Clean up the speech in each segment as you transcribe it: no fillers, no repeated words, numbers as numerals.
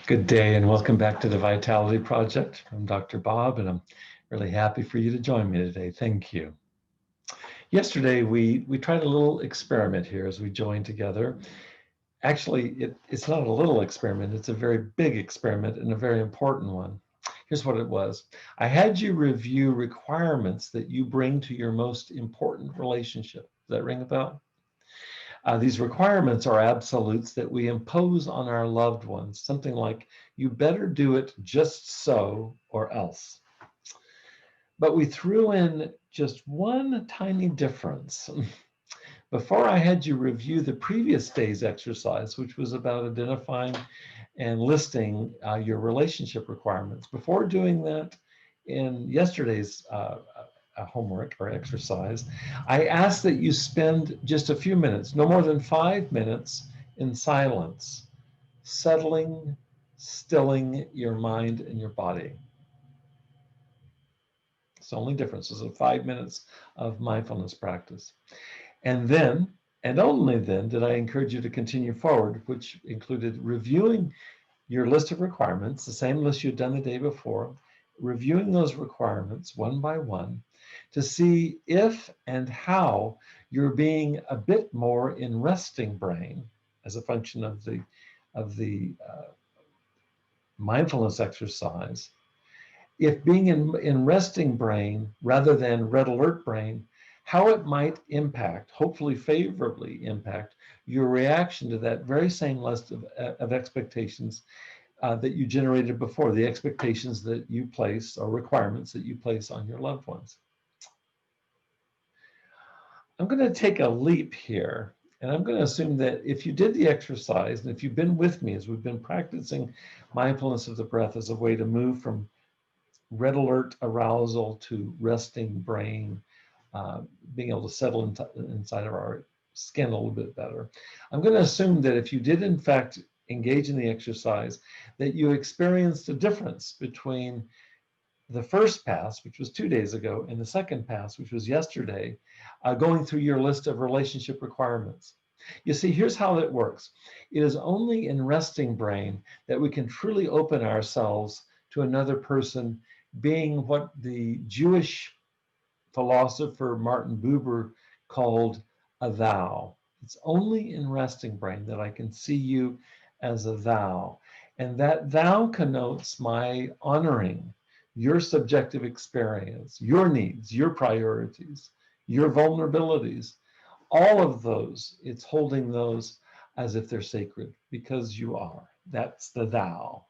Good day and welcome back to the Vitality Project. I'm Dr. Bob and I'm really happy for you to join me today. Thank you. Yesterday we tried a little experiment here as we joined together. Actually, it's not a little experiment, it's a very big experiment and a very important one. Here's what it was. I had you review requirements that you bring to your most important relationship. Does that ring a bell? These requirements are absolutes that we impose on our loved ones, something like, you better do it just so or else. But we threw in just one tiny difference. Before I had you review the previous day's exercise, which was about identifying and listing your relationship requirements. Before doing that in yesterday's homework or exercise, I ask that you spend just a few minutes, no more than 5 minutes, in silence, settling, stilling your mind and your body. It's the only difference is 5 minutes of mindfulness practice. And then, and only then, did I encourage you to continue forward, which included reviewing your list of requirements, the same list you'd done the day before, reviewing those requirements one by one to see if and how you're being a bit more in resting brain as a function of the mindfulness exercise. If being in resting brain rather than red alert brain, how it might impact, hopefully favorably impact, your reaction to that very same list of expectations that you generated before, the expectations that you place or requirements that you place on your loved ones. I'm going to take a leap here, and I'm going to assume that if you did the exercise, and if you've been with me as we've been practicing mindfulness of the breath as a way to move from red alert arousal to resting brain, being able to settle inside of our skin a little bit better. I'm going to assume that if you did in fact engage in the exercise, that you experienced a difference between the first pass, which was 2 days ago, and the second pass, which was yesterday, going through your list of relationship requirements. You see, here's how that works. It is only in resting brain that we can truly open ourselves to another person being what the Jewish philosopher Martin Buber called a thou. It's only in resting brain that I can see you as a thou. And that thou connotes my honoring your subjective experience, your needs, your priorities, your vulnerabilities, all of those. It's holding those as if they're sacred because you are. That's the thou.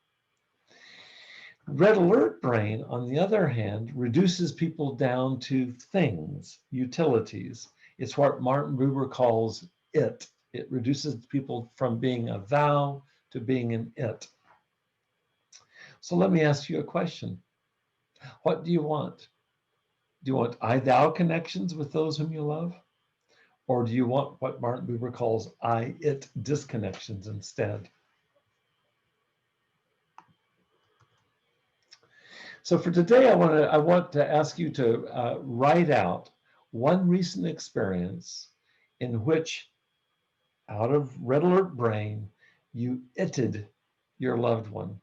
Red alert brain, on the other hand, reduces people down to things, utilities. It's what Martin Buber calls it. It reduces people from being a thou to being an it. So let me ask you a question. What do you want? Do you want I-thou connections with those whom you love? Or do you want what Martin Buber calls I-it disconnections instead? So for today, I want to ask you to write out one recent experience in which, out of red alert brain, you itted your loved one.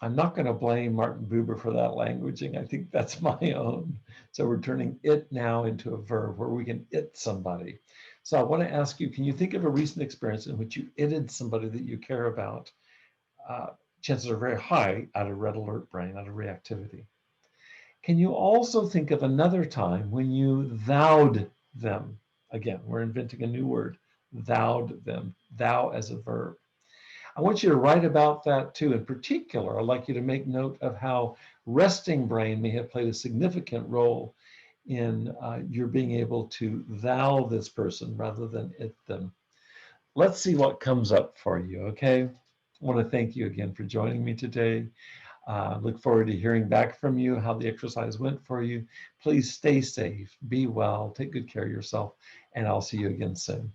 I'm not going to blame Martin Buber for that languaging. I think that's my own. So we're turning it now into a verb where we can it somebody. So I want to ask you, can you think of a recent experience in which you itted somebody that you care about? Chances are very high out of red alert brain, out of reactivity. Can you also think of another time when you thou'd them? Again, we're inventing a new word, thou'd them, thou as a verb. I want you to write about that too. In particular, I'd like you to make note of how resting brain may have played a significant role in your being able to thou this person rather than it them. Let's see what comes up for you, okay? I want to thank you again for joining me today. Look forward to hearing back from you, how the exercise went for you. Please stay safe, be well, take good care of yourself, and I'll see you again soon.